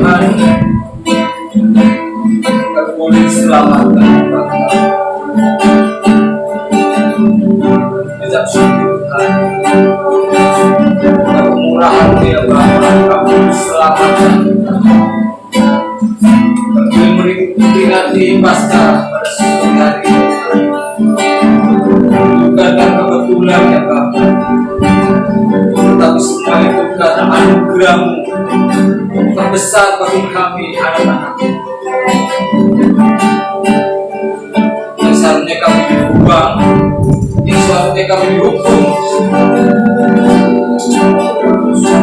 Tuhan, kami boleh diselamatkan Tuhan. Syukur Tuhan, kemurahan Dia Bapa, kami diselamatkan kami memperingati Paskah pada sore hari bukan karena kebetulan ya Bapa, tetapi semua itu karena anugerah-Mu terbesar bagi kami anak-anak yang seharusnya kami dibuang, yang seharusnya kami dihukum,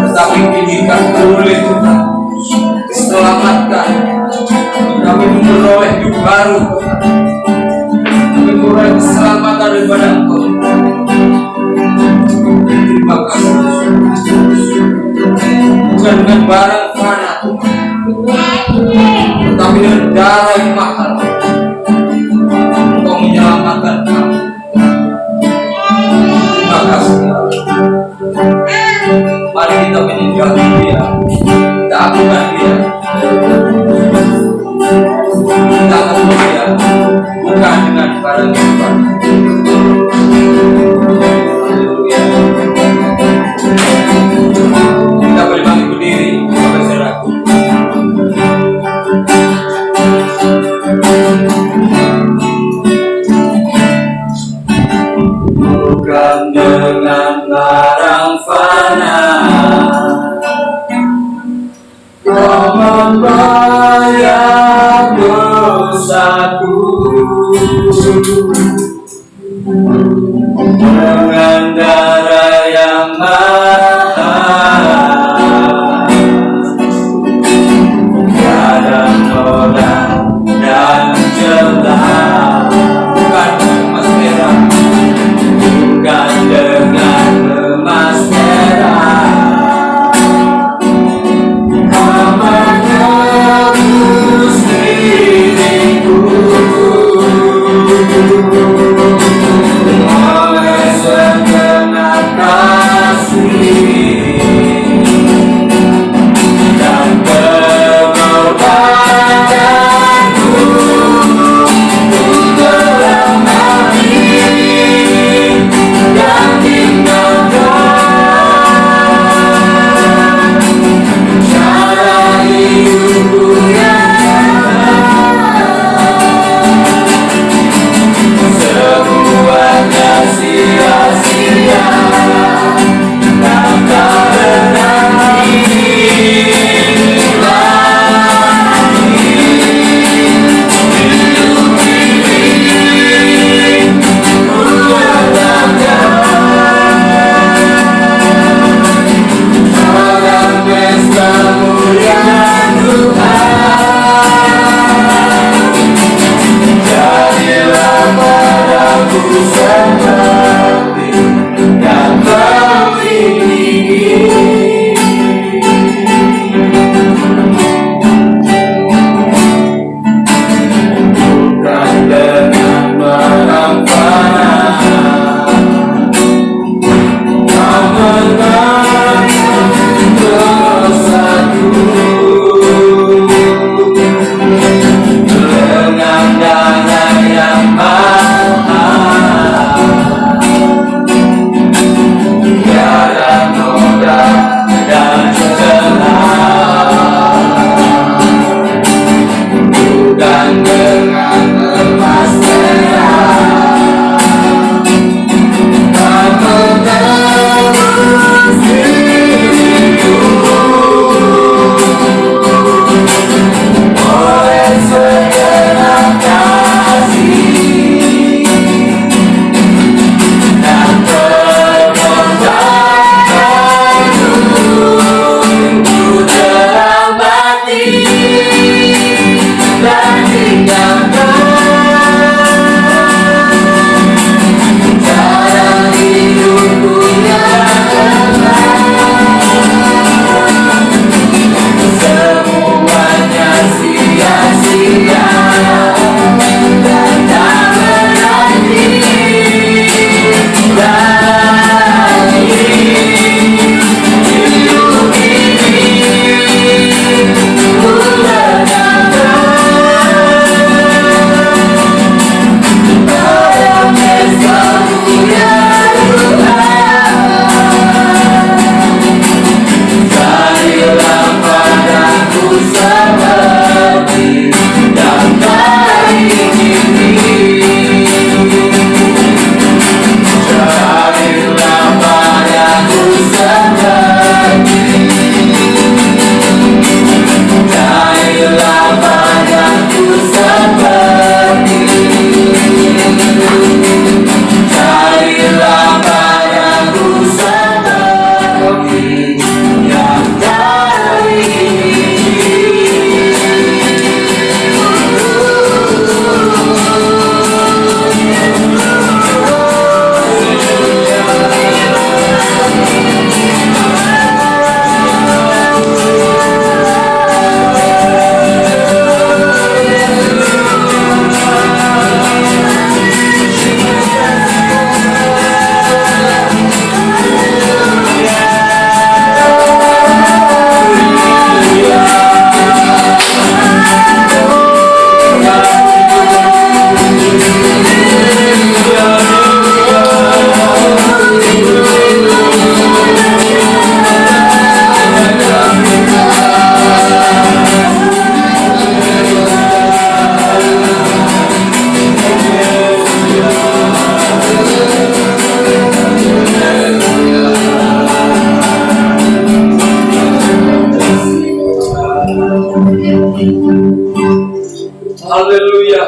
tetapi kini kami boleh Tuhan diselamatkan. Kami memperoleh hidup baru, kami memperoleh keselamatan daripada Engkau. Terima kasih, bukan dengan barang fana tetapi dengan darah yang mahal Engkau menyelamatkan kami. Terima kasih. Mari kita meninggalkan Dia, kita agungan Dia, kita akan Dia bukan dengan barang yang haleluya. Kita boleh bangkit berdiri, Bapak Saudaraku. Bukan dengan barang fana Kau membayar dosaku,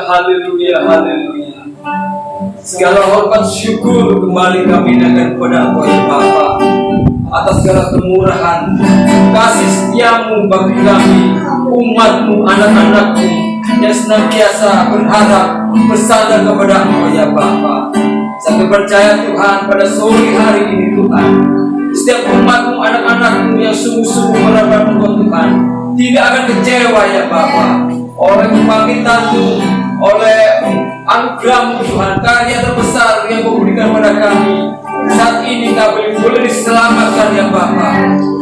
haleluya, haleluya. Segala hormat syukur kembali kami naikkan kepada Engkau ya Bapa, atas segala kemurahan, kasih setiamu bagi kami, umatmu, anak-anakmu yang senantiasa berharap, bersandar kepada Engkau ya Bapa. Saya percaya Tuhan pada sore hari ini Tuhan, setiap umatmu, anak-anakmu yang sungguh-sungguh berharap Engkau Tuhan, tidak akan kecewa ya Bapa, oleh kebangkitan-Mu, oleh anugerah-Mu Tuhan, karya terbesar yang Kau berikan pada kami. Saat ini kami boleh diselamatkan ya Bapa,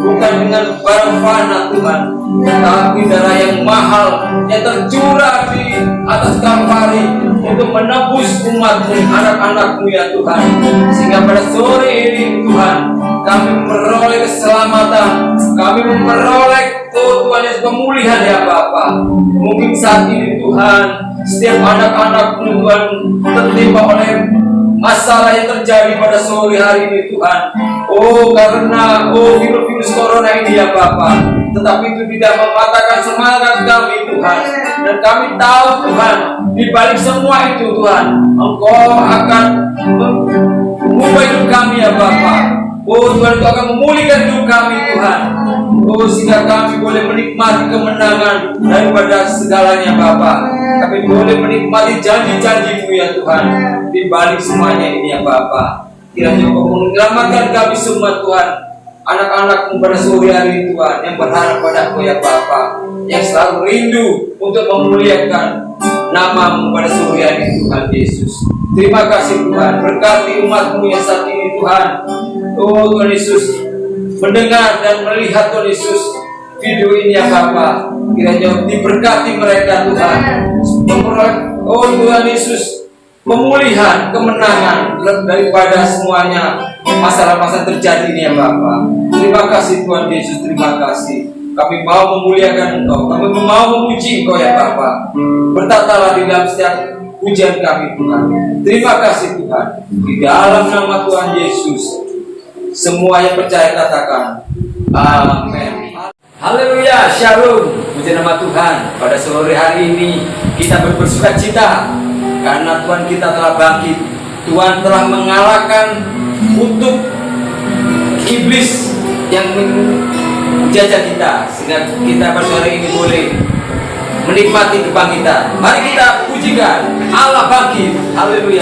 bukan dengan barang fana Tuhan, tapi darah yang mahal yang tercurah di atas Kalvari untuk menebus umat-Mu, anak-anak-Mu ya Tuhan. Sehingga pada sore ini Tuhan, kami memperoleh keselamatan, kami memperoleh Tuhan yang pemulihan ya Bapa. Mungkin saat ini Tuhan, setiap anak-anak Tuhan tertimpa oleh masalah yang terjadi pada sore hari ini Tuhan. Karena virus corona ini ya Bapa, tetapi itu tidak mematahkan semangat kami Tuhan. Dan kami tahu Tuhan, di balik semua itu Tuhan, Engkau akan mengubah hidup kami ya Bapa. Tuhan, Engkau akan memulihkan hidup kami Tuhan. Sehingga kami boleh menikmati kemenangan daripada segalanya Bapa. Kami boleh menikmati janji-janji-Mu ya Tuhan, di balik semuanya ini ya Bapa. Kiranya Engkau menyelamatkan kami semua Tuhan, anak-anak-Mu pada sore hari Tuhan, yang berharap pada Engkau ya Bapa, yang selalu rindu untuk memuliakan nama-Mu pada sore hari Tuhan Yesus. Terima kasih Tuhan, berkati umat-Mu yang saat ini Tuhan. Tuhan Yesus, mendengar dan melihat Tuhan Yesus video ini ya Bapa, kiranya diberkati mereka Tuhan, memperoleh Tuhan Yesus pemulihan, kemenangan daripada semuanya masalah-masalah terjadi ini ya Bapa. Terima kasih Tuhan Yesus, terima kasih. Kami mau memuliakan Engkau, kami mau memuji Engkau ya Bapa. Bertatalah di dalam setiap pujian kami Tuhan. Terima kasih Tuhan, di dalam nama Tuhan Yesus. Semua yang percaya katakan amin. Haleluya, shalom, puji nama Tuhan. Pada sore hari ini kita bersuka cita karena Tuhan kita telah bangkit. Tuhan telah mengalahkan kutuk iblis yang menjajah kita, sehingga kita pada sore ini boleh menikmati kebangkitan. Mari kita pujikan Allah bangkit. Haleluya.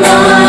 We're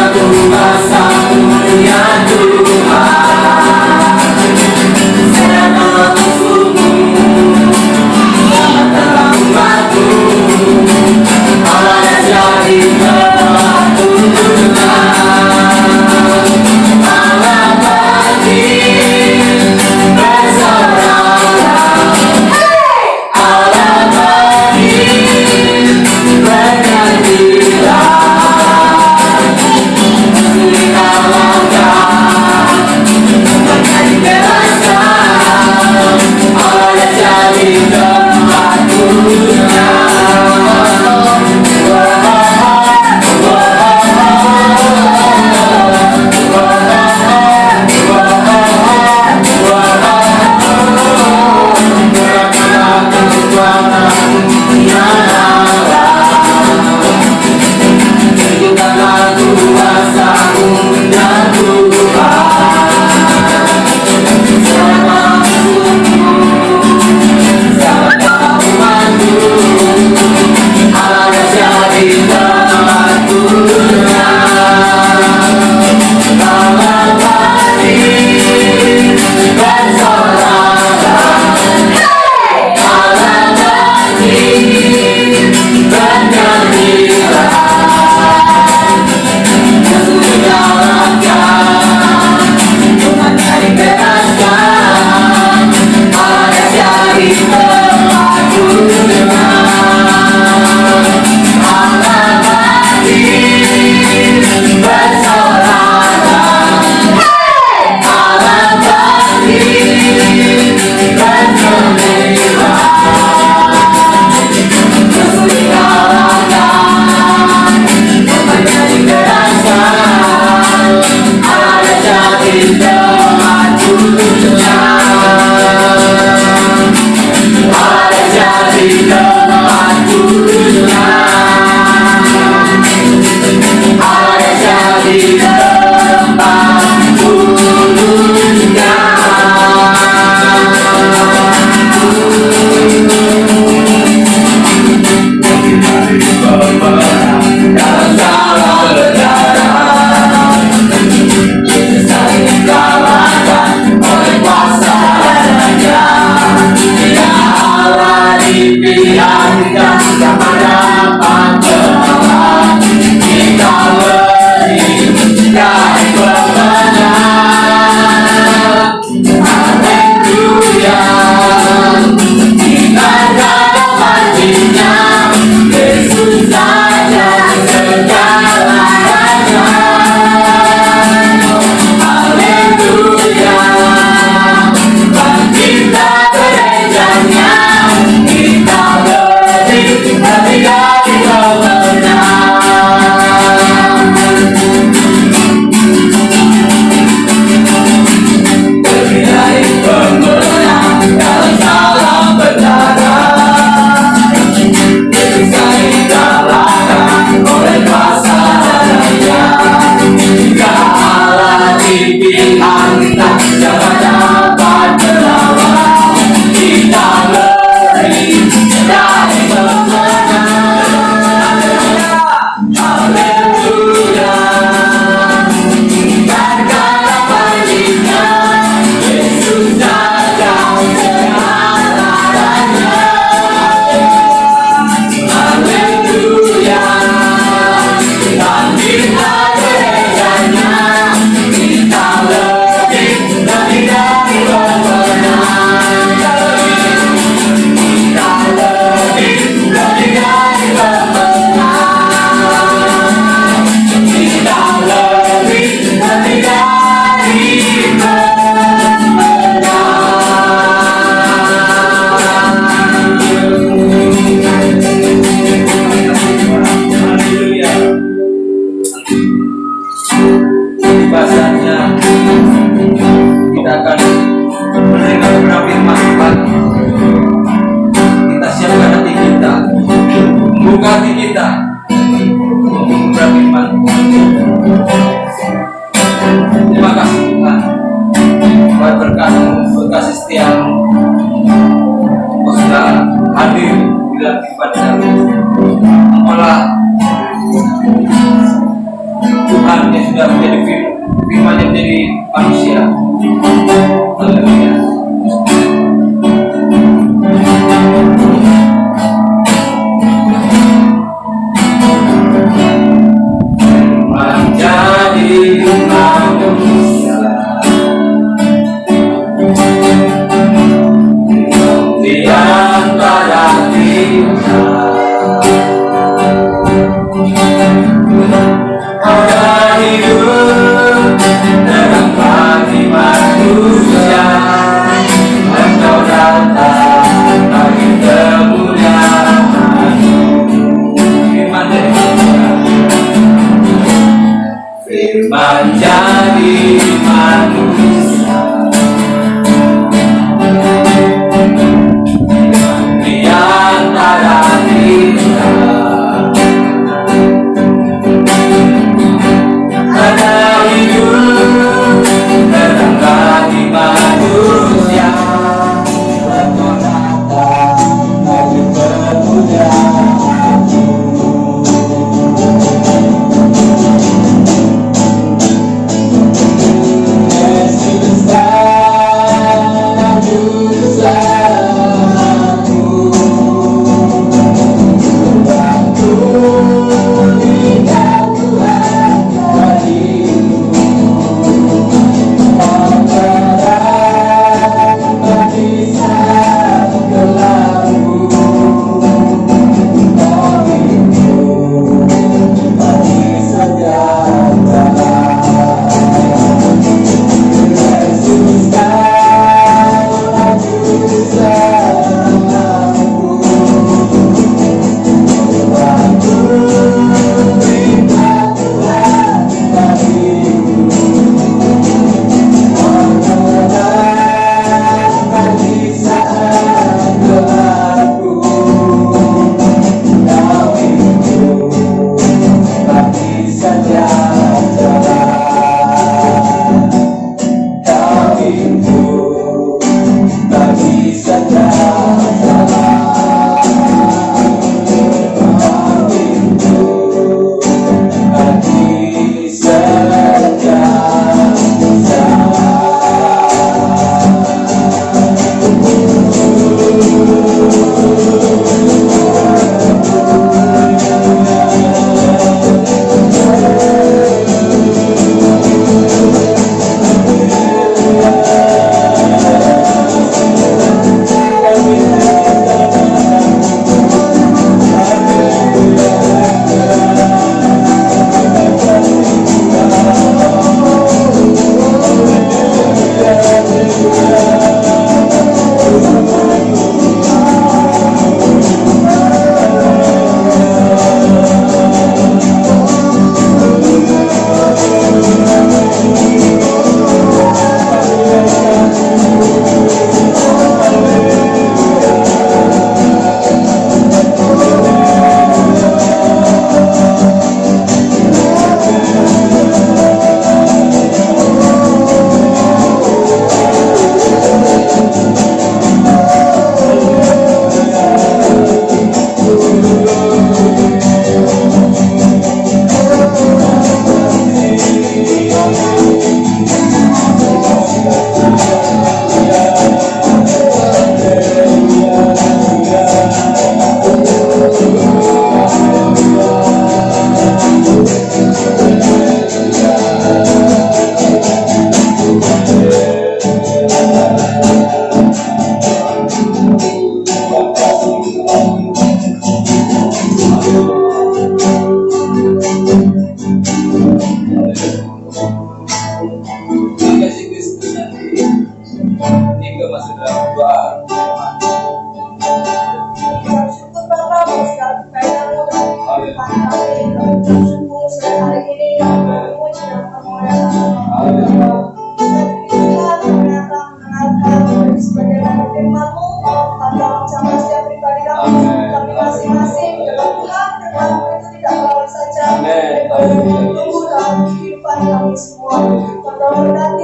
lagi padamu. Olah Tuhan yang sudah menjadi firman yang menjadi manusia. Haleluya. Menjadi manusia di antara kita, ada hidup dalam hati manusia. Engkau datang bagi kemuliaan. Firman dari Firman jadi manusia di antara kita, ada hidup dalam hati manusia. Engkau datang bagi kemuliaan.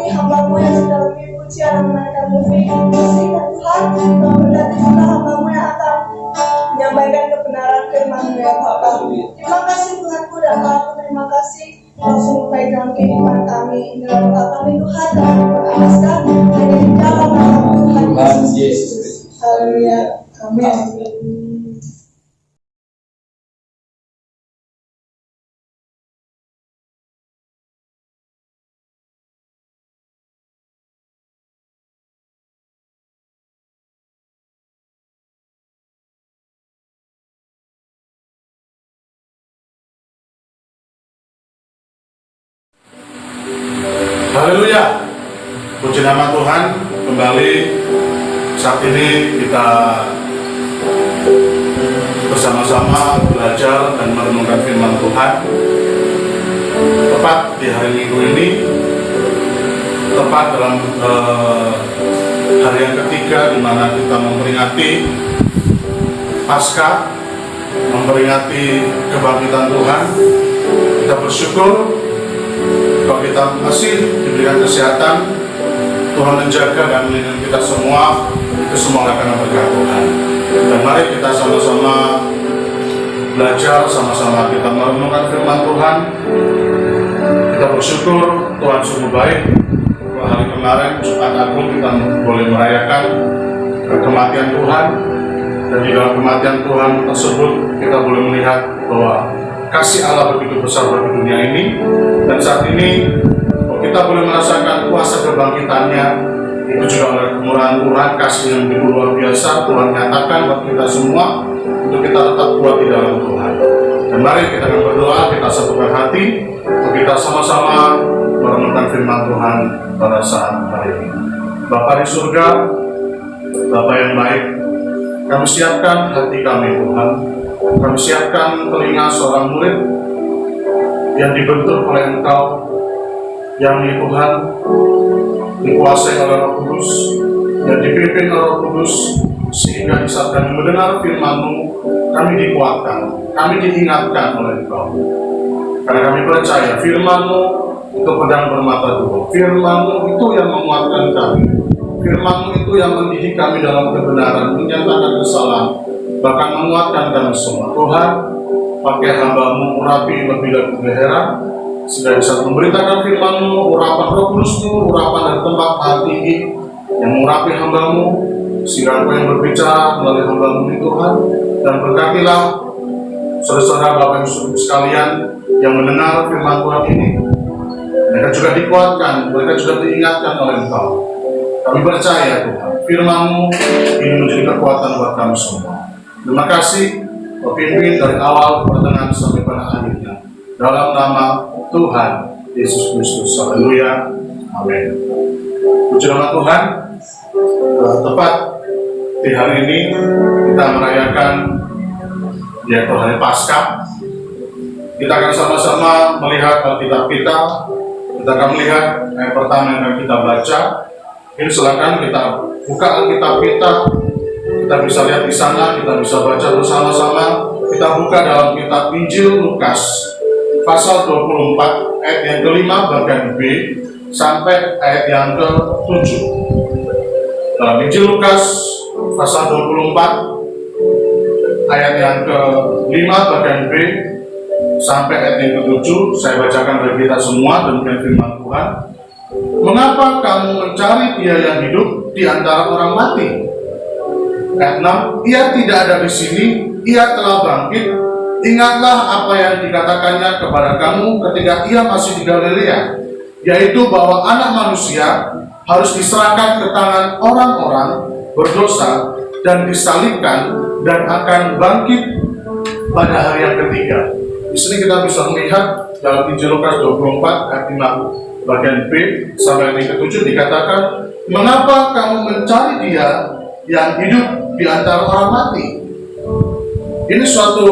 Hamba-Mu yang sudah lebih puji dan menaikkan musik dan Tuhan Yesus. Haleluya. Amin. Haleluya, puji nama Tuhan. Kembali saat ini kita bersama-sama belajar dan merenungkan firman Tuhan. Tepat di hari Minggu ini, tepat dalam hari yang ketiga di mana kita memperingati Paskah, memperingati kebangkitan Tuhan. Kita bersyukur kalau kita masih diberikan kesehatan, Tuhan menjaga dan melindungi kita semua. Itu semua karena berkat Tuhan. Dan mari kita sama-sama belajar, sama-sama kita merenungkan firman Tuhan. Kita bersyukur Tuhan sungguh baik. Hari kemarin Jumat Agung kita boleh merayakan kematian Tuhan, dan di dalam kematian Tuhan tersebut kita boleh melihat bahwa kasih Allah begitu besar bagi dunia ini. Dan saat ini kita boleh merasakan kuasa kebangkitannya, itu juga oleh kemurahan Tuhan, kasih yang begitu luar biasa Tuhan nyatakan buat kita semua untuk kita tetap kuat di dalam Tuhan. Dan mari kita akan berdoa, kita satukan hati untuk kita sama-sama merenungkan firman Tuhan pada saat hari ini. Bapa di surga, Bapa yang baik, kami siapkan hati kami Tuhan. Kami siapkan telinga seorang murid yang dibentuk oleh Engkau, yang di Tuhan dikuasai oleh Roh Kudus, yang dipimpin oleh Roh Kudus, sehingga di saat kami mendengar firman-Mu, kami dikuatkan, kami diingatkan oleh Engkau. Karena kami percaya firman-Mu itu pedang bermata dua, firman-Mu itu yang menguatkan kami, firman-Mu itu yang mendidik kami dalam kebenaran, menyatakan kesalahan, bahkan menguatkan kami semua. Tuhan, pakai hamba-Mu urapi lebih dari heran, sehingga bisa memberitakan firman-Mu, urapan Roh Kudus-Mu, urapan dari tempat hati tinggi yang mengurapi hamba-Mu, sehingga Engkau yang berbicara melalui hamba-Mu ini Tuhan. Dan berkatilah saudara-saudara Bapak Ibu sekalian yang mendengar firman Tuhan ini, mereka juga dikuatkan, mereka juga diingatkan oleh Engkau. Kami percaya Tuhan, firman-Mu ini menjadi kekuatan buat kami semua. Terima kasih, Kau pimpin dari awal, pertengahan sampai pada akhirnya. Dalam nama Tuhan Yesus Kristus. Haleluya. Amin. Puji nama Tuhan. Tepat di hari ini kita merayakan yaitu hari Paskah. Kita akan sama-sama melihat Alkitab kita. Kita akan melihat ayat pertama yang akan kita baca. Ini silakan kita buka Alkitab kita. Kita bisa lihat di sana, kita bisa baca bersama-sama. Kita buka dalam kitab Injil Lukas pasal 24 ayat yang kelima bagian B sampai ayat yang ke-7. Dalam Injil Lukas pasal 24 ayat yang ke-5 bagian B sampai ayat yang ke-7, saya bacakan bagi kita semua demikian firman Tuhan. Mengapa kamu mencari Dia yang hidup di antara orang mati? Ayat 6, Ia tidak ada di sini, Ia telah bangkit. Ingatlah apa yang dikatakannya kepada kamu ketika Ia masih di Galilea, yaitu bahwa Anak Manusia harus diserahkan ke tangan orang-orang berdosa dan disalibkan dan akan bangkit pada hari yang ketiga. Di sini kita bisa melihat dalam Injil Lukas 24 ayat 5 bagian B sampai ayat ke-7 dikatakan, mengapa kamu mencari Dia yang hidup di antara orang mati? Ini suatu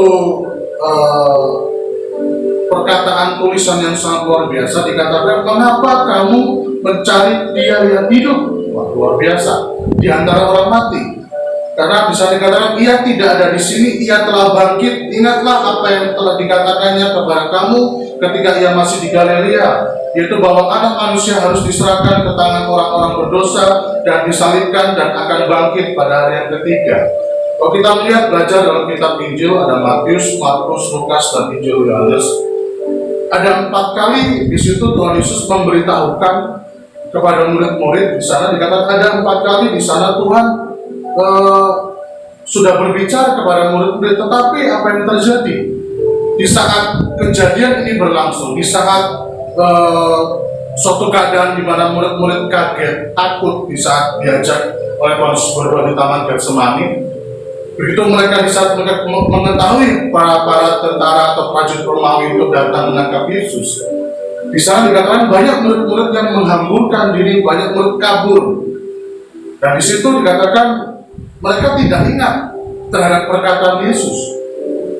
perkataan tulisan yang sangat luar biasa. Dikatakan, mengapa kamu mencari Dia yang hidup? Wah, luar biasa, di antara orang mati. Karena bisa dikatakan, Ia tidak ada di sini, Ia telah bangkit. Ingatlah apa yang telah dikatakannya kepada kamu ketika Ia masih di Galilea, yaitu bahwa Anak Manusia harus diserahkan ke tangan orang-orang berdosa dan disalibkan dan akan bangkit pada hari yang ketiga. Kalau kita melihat belajar dalam kitab Injil, ada Matius, Markus, Lukas, dan Injil Yohanes. Ada 4 kali di situ Tuhan Yesus memberitahukan kepada murid-murid. Di sana dikatakan ada 4 kali di sana Tuhan sudah berbicara kepada murid-murid, tetapi apa yang terjadi di saat kejadian ini berlangsung, di saat suatu keadaan di mana murid-murid kaget, takut di saat diajak oleh Tuhan Yesus berdoa di Taman Getsemani. Begitu mereka di saat mereka mengetahui para tentara atau prajurit Romawi itu datang menangkap Yesus, di sana dikatakan banyak murid-murid yang menghamburkan diri, banyak murid kabur. Dan di situ dikatakan mereka tidak ingat terhadap perkataan Yesus.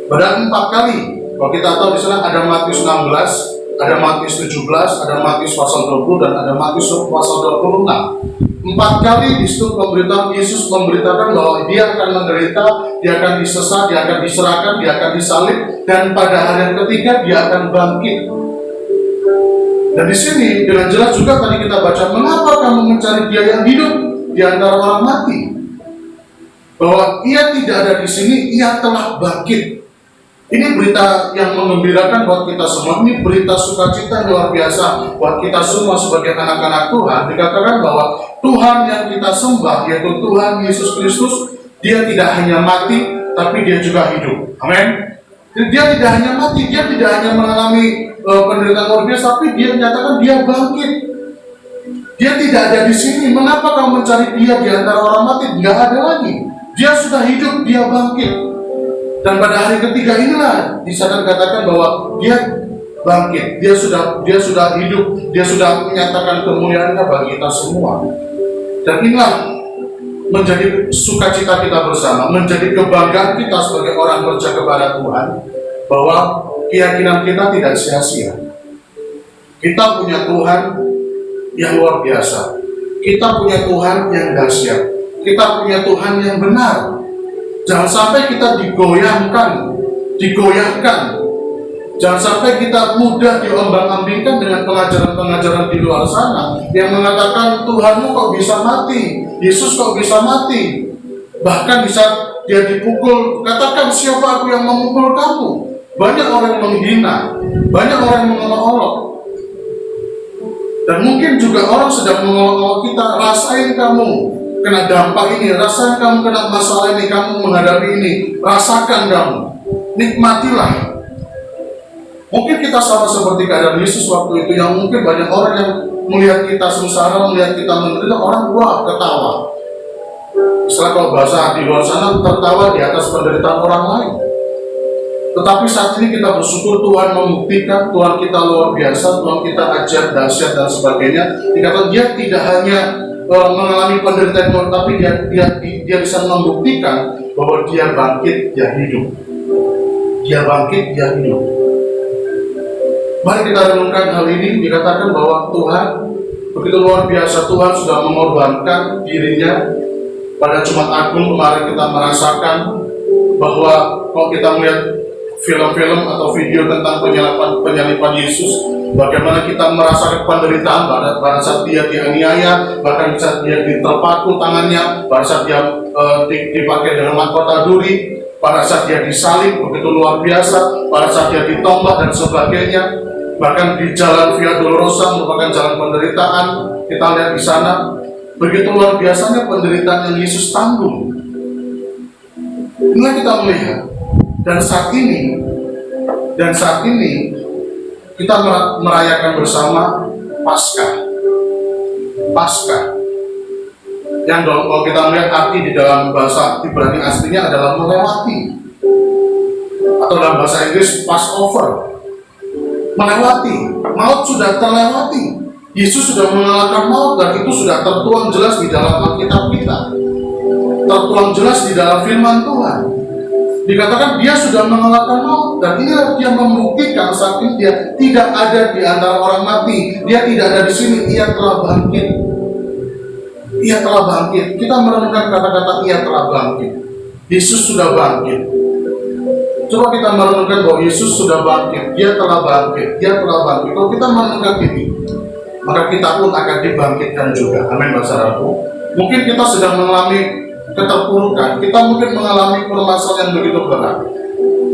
Padahal 4 kali, kalau kita tahu di sana ada Matius 16, ada Matius 17, ada Matius pasal 20, dan ada Matius pasal 26. 4 kali di situ pemberitaan Yesus memberitakan bahwa dia akan menderita, dia akan disesat, dia akan diserahkan, dia akan disalib, dan pada hari yang ketiga dia akan bangkit. Dan di sini dengan jelas juga tadi kita baca, mengapa kamu mencari dia yang hidup di antara orang mati? Bahwa ia tidak ada di sini, ia telah bangkit. Ini berita yang mengembirakan buat kita semua. Ini berita sukacita yang luar biasa buat kita semua sebagai anak-anak Tuhan. Dikatakan bahwa Tuhan yang kita sembah, yaitu Tuhan Yesus Kristus, dia tidak hanya mati, tapi dia juga hidup. Amin. Dia tidak hanya mati, dia tidak hanya mengalami penderitaan luar biasa, tapi dia menyatakan dia bangkit. Dia tidak ada di sini. Mengapa kamu mencari dia di antara orang mati? Tidak ada lagi. Dia sudah hidup, dia bangkit. Dan pada hari ketiga inilah di sana dikatakan bahwa dia bangkit. Dia sudah hidup. Dia sudah menyatakan kemuliaannya bagi kita semua. Dan inilah menjadi sukacita kita bersama, menjadi kebanggaan kita sebagai orang percaya kepada Tuhan, bahwa keyakinan kita tidak sia-sia. Kita punya Tuhan yang luar biasa. Kita punya Tuhan yang dahsyat. Kita punya Tuhan yang benar. Jangan sampai kita digoyahkan. Jangan sampai kita mudah diombang-ambingkan dengan pengajaran-pengajaran di luar sana yang mengatakan Tuhanmu kok bisa mati, Yesus kok bisa mati. Bahkan di saat dia dipukul, katakan siapa aku yang memukul kamu. Banyak orang yang menghina, banyak orang yang mengolok-olok. Dan mungkin juga orang sedang mengolok-olok kita, rasain kamu kena dampak ini, rasain kamu kena masalah ini, kamu menghadapi ini, rasakan kamu, nikmatilah. Mungkin kita sama seperti keadaan Yesus waktu itu, yang mungkin banyak orang yang melihat kita sengsara, melihat kita menderita, orang wah ketawa. Istilah kalau bahasa di luar sana, tertawa di atas penderitaan orang lain. Tetapi saat ini kita bersyukur Tuhan membuktikan, Tuhan kita luar biasa, Tuhan kita ajar, dahsyat dan sebagainya. Dikatakan dia tidak hanya mengalami penderitaan, tapi dia bisa membuktikan bahwa dia bangkit, dia hidup. Dia bangkit, dia hidup. Mari kita renungkan hal ini. Dikatakan bahwa Tuhan begitu luar biasa. Tuhan sudah mengorbankan dirinya. Pada Jumat Agung kemarin kita merasakan bahwa kalau kita melihat film-film atau video tentang penyaliban Yesus, bagaimana kita merasakan penderitaan pada saat dia dianiaya, bahkan saat dia diterpaku tangannya, pada saat dia dipakai dengan mahkota duri, pada saat dia disalib begitu luar biasa, pada saat dia ditombak dan sebagainya. Bahkan di jalan Via Dolorosa merupakan jalan penderitaan, kita lihat di sana begitu luar biasanya penderitaan yang Yesus tanggung. Inilah kita melihat. Dan saat ini kita merayakan bersama Paskah. Yang kalau kita melihat arti di dalam bahasa Ibrani aslinya adalah melewati, atau dalam bahasa Inggris Passover. Melewati, maut sudah terlewati. Yesus sudah mengalahkan maut, dan itu sudah tertuang jelas di dalam Alkitab kita. Tertuang jelas di dalam firman Tuhan. Dikatakan dia sudah mengalahkan maut, dan inilah dia membuktikan saat ini dia tidak ada di antara orang mati. Dia tidak ada di sini, ia telah bangkit. Ia telah bangkit. Kita merenungkan kata-kata ia telah bangkit. Yesus sudah bangkit. Coba kita merenungkan bahwa Yesus sudah bangkit, dia telah bangkit, dia telah bangkit. Kalau kita merenungkan ini, maka kita pun akan dibangkitkan juga. Amin, saudaraku. Mungkin kita sedang mengalami keterpurukan, kita mungkin mengalami permasalahan yang begitu berat,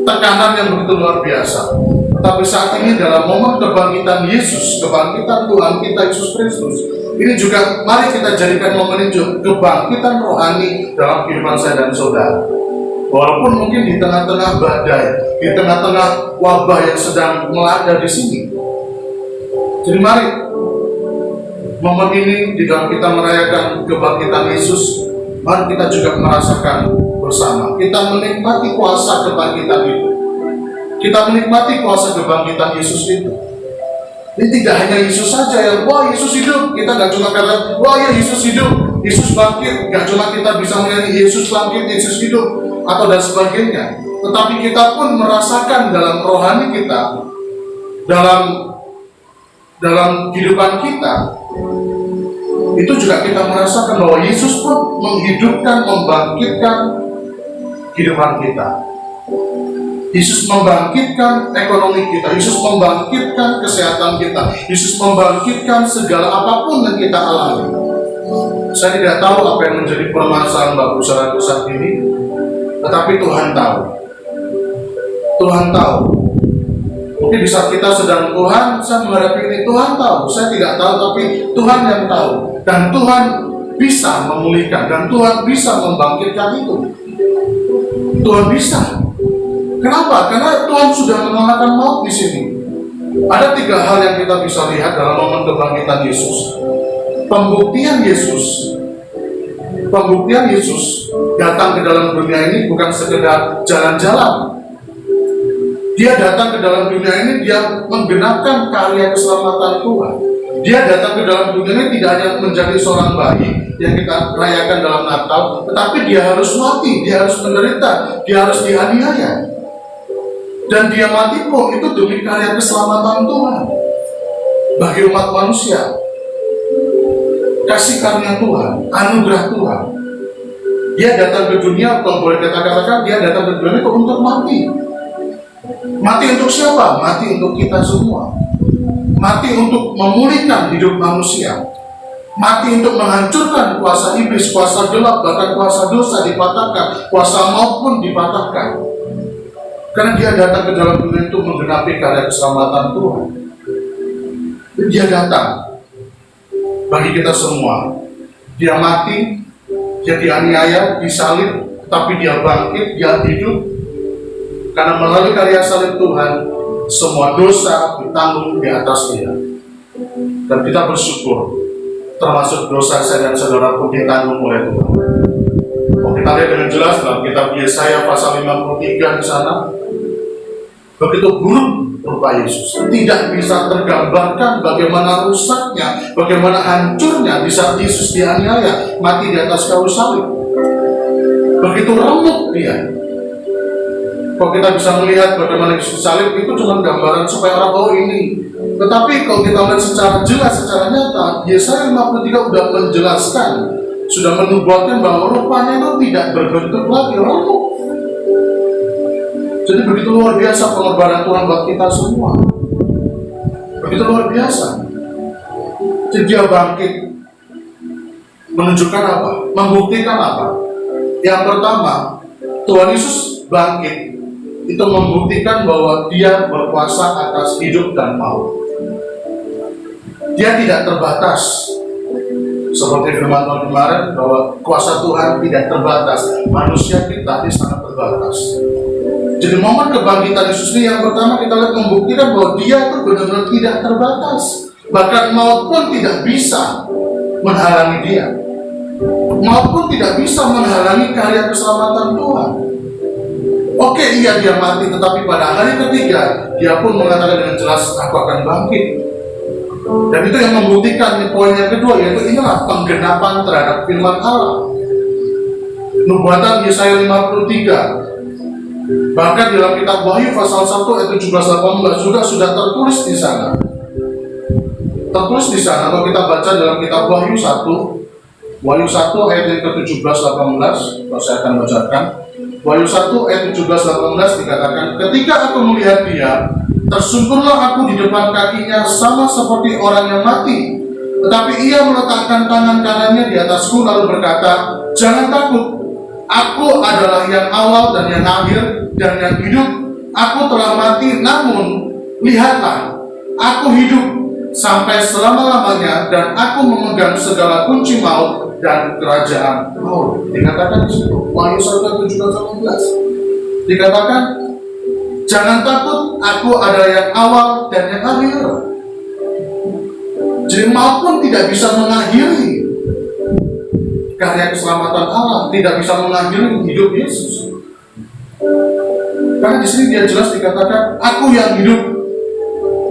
tekanan yang begitu luar biasa. Tapi saat ini dalam momen kebangkitan Yesus, kebangkitan Tuhan kita Yesus Kristus, Ini juga mari kita jadikan momen ini kebangkitan rohani dalam kehidupan saya dan saudara. Walaupun mungkin di tengah-tengah badai, di tengah-tengah wabah yang sedang melanda di sini. Jadi mari momen ini di dalam kita merayakan kebangkitan Yesus, mari kita juga merasakan bersama. Kita menikmati kuasa kebangkitan itu. Kita menikmati kuasa kebangkitan Yesus itu. Ini tidak hanya Yesus saja yang, wah Yesus hidup. Kita nggak cuma kata, wah ya Yesus hidup, Yesus bangkit. Nggak cuma kita bisa menyanyi Yesus bangkit, Yesus hidup, atau dan sebagainya. Tetapi kita pun merasakan dalam rohani kita, dalam kehidupan kita, itu juga kita merasakan bahwa Yesus pun menghidupkan, membangkitkan kehidupan kita. Yesus membangkitkan ekonomi kita, Yesus membangkitkan kesehatan kita, Yesus membangkitkan segala apapun yang kita alami. Saya tidak tahu apa yang menjadi permasalahan Bapak Saudara saat ini, tetapi Tuhan tahu. Tuhan tahu. Mungkin di saat kita sedang, Tuhan, saya menghadapi ini, Tuhan tahu. Saya tidak tahu, tapi Tuhan yang tahu. Dan Tuhan bisa memulihkan, dan Tuhan bisa membangkitkan itu. Tuhan bisa. Kenapa? Karena Tuhan sudah mengalahkan maut di sini. Ada 3 hal yang kita bisa lihat dalam momen kebangkitan Yesus. Pembuktian Yesus datang ke dalam dunia ini bukan sekedar jalan-jalan. Dia datang ke dalam dunia ini, dia menggenapkan karya keselamatan Tuhan. Dia datang ke dalam dunia ini tidak hanya menjadi seorang bayi yang kita rayakan dalam Natal, tetapi dia harus mati, dia harus menderita, dia harus dianiaya. Dan dia mati pun itu demi karya keselamatan Tuhan bagi umat manusia. Kasih karunia Tuhan, anugerah Tuhan. Dia datang ke dunia, kalau boleh kita katakan, dia datang ke dunia itu untuk mati. Mati untuk siapa? Mati untuk kita semua. Mati untuk memulihkan hidup manusia. Mati untuk menghancurkan kuasa iblis, kuasa gelap, bahkan kuasa dosa dipatahkan, kuasa maut pun dipatahkan. Karena dia datang ke dalam dunia itu menggenapi karya keselamatan Tuhan. Dia datang bagi kita semua. Dia mati, dia dianiaya, disalib, tapi dia bangkit, dia hidup. Karena melalui karya salib Tuhan, semua dosa ditanggung di atas dia. Dan kita bersyukur, termasuk dosa saya dan saudara pun ditanggung oleh Tuhan. Kita lihat dengan jelas dalam kitab Yesaya pasal 53 di sana. Begitu buruk rupa Yesus, tidak bisa tergambarkan bagaimana rusaknya, bagaimana hancurnya di saat Yesus dianiaya, mati di atas kayu salib. Begitu remuk dia. Kalau kita bisa melihat bagaimana Yesus salib, itu cuma gambaran supaya orang tahu ini. Tetapi kalau kita lihat secara jelas, secara nyata, Yesaya 53 sudah menjelaskan, sudah menubuatkan bahwa rupanya itu tidak berbentuk lagi, remuk. Jadi begitu luar biasa pengorbanan Tuhan buat kita semua. Begitu luar biasa. Jadi dia bangkit. Menunjukkan apa? Membuktikan apa? Yang pertama, Tuhan Yesus bangkit. Itu membuktikan bahwa dia berkuasa atas hidup dan maut. Dia tidak terbatas. Seperti firman Tuhan kemarin, bahwa kuasa Tuhan tidak terbatas. Manusia kita sangat terbatas. Jadi momen kebangkitan Yesus ini yang pertama kita lihat membuktikan bahwa dia itu benar-benar tidak terbatas. Bahkan maut pun tidak bisa menghalangi dia. Maut pun tidak bisa menghalangi karya keselamatan Tuhan. Oke, iya dia mati, tetapi pada hari ketiga dia pun mengatakan dengan jelas, aku akan bangkit. Dan itu yang membuktikan poin yang kedua, yaitu inilah penggenapan terhadap firman Allah. Nubuatan Yesaya 53. Bahkan dalam kitab Wahyu pasal 1 ayat 17-18 juga sudah tertulis di sana. Tertulis di sana kalau kita baca dalam kitab Wahyu 1 ayat yang ke-17-18, kalau saya akan bacakan. Wahyu 1 ayat 17-18 dikatakan, ketika aku melihat dia, tersungkurlah aku di depan kakinya sama seperti orang yang mati. Tetapi ia meletakkan tangan kanannya di atasku lalu berkata, jangan takut. Aku adalah yang awal dan yang akhir dan yang hidup. Aku telah mati, namun lihatlah, aku hidup sampai selama-lamanya, dan aku memegang segala kunci maut dan kerajaan maut. Dikatakan di situ, Wahyu 1:7-11. Dikatakan, jangan takut, aku adalah yang awal dan yang akhir. Jadi maut pun tidak bisa mengakhiri karya keselamatan Allah, tidak bisa mengakhiri hidup Yesus. Karena di sini dia jelas dikatakan, aku yang hidup,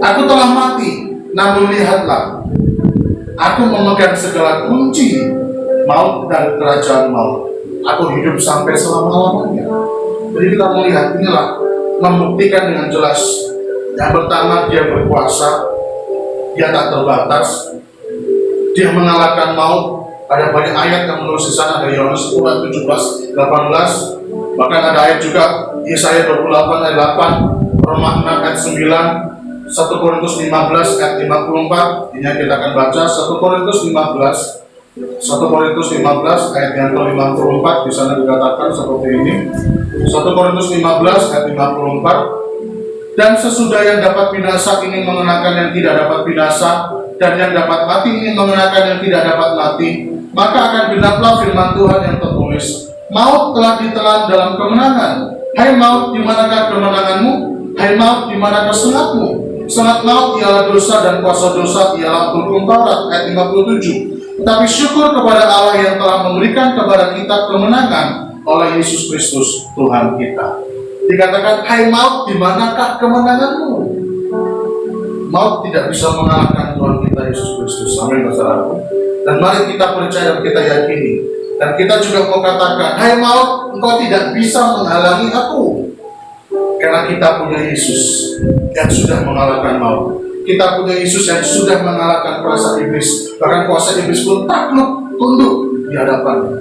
aku telah mati, namun lihatlah, aku memegang segala kunci maut dan kerajaan maut. Aku hidup sampai selama-lamanya. Jadi kita melihat inilah membuktikan dengan jelas. Yang pertama, dia berkuasa, dia tak terbatas, dia mengalahkan maut. Ada banyak ayat yang menulis di sana, ada Yohanes 10:17-18, bahkan ada ayat juga Yesaya 28 ayat 8, Roma 6 ayat 9, 1 Korintus 15 ayat 54. Ini yang kita akan baca, 1 Korintus 15 ayat yang ke-54. Di sana dikatakan seperti ini, 1 Korintus 15 ayat 54. Dan sesudah yang dapat binasa ini mengenakan yang tidak dapat binasa, dan yang dapat mati ini mengenakan yang tidak dapat mati, maka akan genaplah firman Tuhan yang tertulis, maut telah ditelan dalam kemenangan. Hai maut, di manakah kemenanganmu? Hai maut, di manakah sengatmu? Sengat maut ialah dosa, dan kuasa dosa ialah hukum Taurat. Ayat 57. Tetapi syukur kepada Allah yang telah memberikan kepada kita kemenangan oleh Yesus Kristus Tuhan kita. Dikatakan, hai maut, di manakah kemenanganmu? Maut tidak bisa mengalahkan Tuhan kita Yesus Kristus. Amin, saudaraku. Dan mari kita percaya dan kita yakini. Dan kita juga mau katakan, hai maut, engkau tidak bisa menghalangi aku. Karena kita punya Yesus yang sudah mengalahkan maut. Kita punya Yesus yang sudah mengalahkan kuasa iblis. Bahkan kuasa iblis pun takluk tunduk di hadapannya.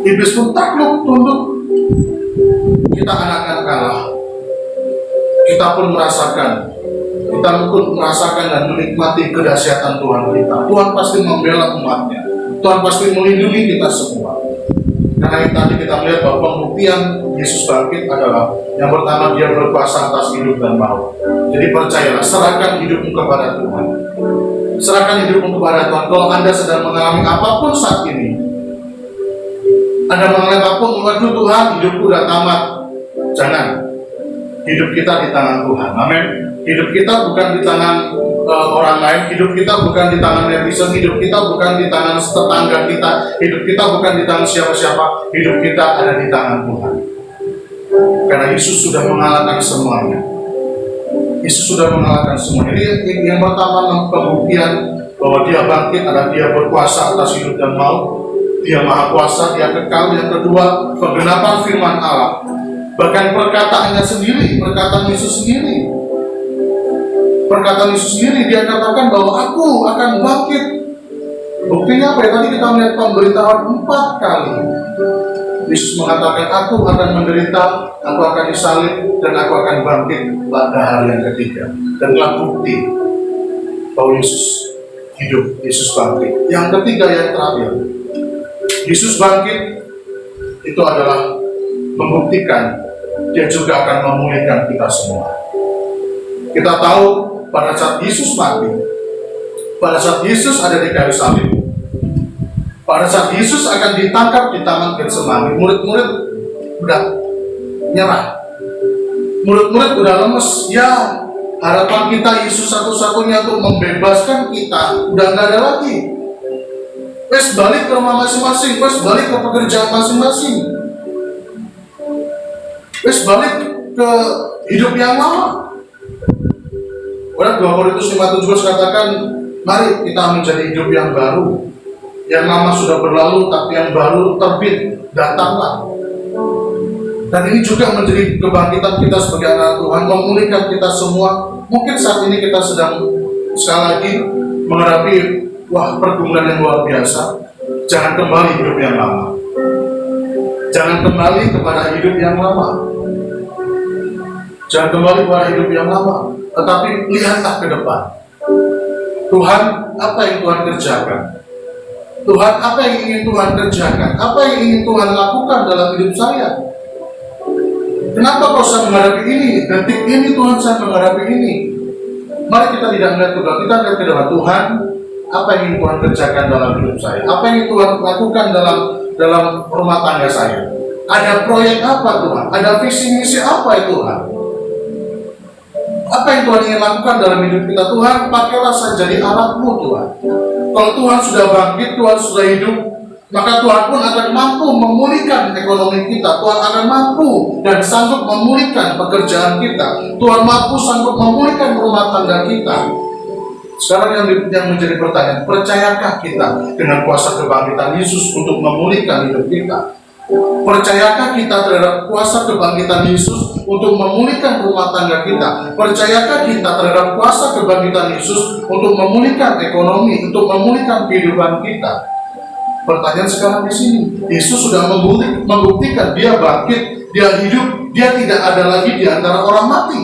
Iblis pun takluk tunduk. Kita anak-anak Allah. Kita pun merasakan dan menikmati kedahsyatan Tuhan kita. Tuhan pasti membela umatnya. Tuhan pasti melindungi kita semua. Karena yang tadi kita melihat bahwa pembuktian Yesus bangkit adalah yang pertama, dia berkuasa atas hidup dan maut. Jadi percayalah, serahkan hidupmu kepada Tuhan. Serahkan hidupmu kepada Tuhan. Kalau Anda sedang mengalami apapun saat ini, Anda mengalami apapun, waduh Tuhan, hidupku udah tamat. Jangan. Hidup kita di tangan Tuhan. Amin. Hidup kita bukan di tangan orang lain. Hidup kita bukan di tangan netizen. Hidup kita bukan di tangan tetangga kita. Hidup kita bukan di tangan siapa-siapa. Hidup kita ada di tangan Tuhan. Karena Yesus sudah mengalahkan semuanya. Yesus sudah mengalahkan semuanya. Jadi yang pertama, pembuktian bahwa dia bangkit adalah dia berkuasa atas hidup dan maut. Dia maha kuasa, dia kekal. Yang kedua, penggenapan firman Allah. Bahkan perkataannya sendiri, perkataan Yesus sendiri. Perkataan Yesus sendiri, dia katakan bahwa aku akan bangkit. Buktinya apa ya? Tadi kita melihat pemberitahuan 4 kali. Yesus mengatakan, aku akan menderita, aku akan disalib, dan aku akan bangkit pada hari yang ketiga. Dan telah bukti bahwa Yesus hidup, Yesus bangkit. Yang ketiga, yang terakhir, Yesus bangkit itu adalah membuktikan dia juga akan memulihkan kita semua. Kita tahu pada saat Yesus mati, pada saat Yesus ada di kayu salib, pada saat Yesus akan ditangkap di taman Getsemani, murid-murid udah nyerah, murid-murid udah lemes. Ya, harapan kita Yesus satu-satunya untuk membebaskan kita udah nggak ada lagi. Wes balik ke rumah masing-masing, wes balik ke pekerjaan masing-masing, wes balik ke hidup yang lama. Orang 2 Korintus 5:17 katakan, mari kita menjadi hidup yang baru. Yang lama sudah berlalu, tapi yang baru terbit, datanglah. Dan ini juga menjadi kebangkitan kita sebagai anak Tuhan, memulihkan kita semua. Mungkin saat ini kita sedang sekali lagi menghadapi pergumulan yang luar biasa. Jangan kembali hidup yang lama. Jangan kembali kepada hidup yang lama. Jangan kembali kepada hidup yang lama. Tetapi lihatlah ke depan. Tuhan, apa yang Tuhan kerjakan? Tuhan, apa yang ingin Tuhan kerjakan? Apa yang ingin Tuhan lakukan dalam hidup saya? Kenapa kau saya menghadapi ini? Detik ini Tuhan saya menghadapi ini. Mari kita tidak melihat ke belakang, kita lihat ke depan. Tuhan, apa yang ingin Tuhan kerjakan dalam hidup saya? Apa yang ingin Tuhan lakukan dalam rumah tangga saya? Ada proyek apa Tuhan? Ada visi misi apa ya Tuhan? Apa yang Tuhan ingin lakukan dalam hidup kita? Tuhan, pakailah saya jadi alatmu Tuhan. Kalau Tuhan sudah bangkit, Tuhan sudah hidup, maka Tuhan pun akan mampu memulihkan ekonomi kita. Tuhan akan mampu dan sanggup memulihkan pekerjaan kita. Tuhan mampu sanggup memulihkan rumah tangga kita. Sekarang yang menjadi pertanyaan, percayakah kita dengan kuasa kebangkitan Yesus untuk memulihkan hidup kita? Percayakah kita terhadap kuasa kebangkitan Yesus untuk memulihkan rumah tangga kita? Percayakah kita terhadap kuasa kebangkitan Yesus untuk memulihkan ekonomi, untuk memulihkan kehidupan kita? Pertanyaan sekarang di sini, Yesus sudah membuktikan dia bangkit, dia hidup, dia tidak ada lagi di antara orang mati.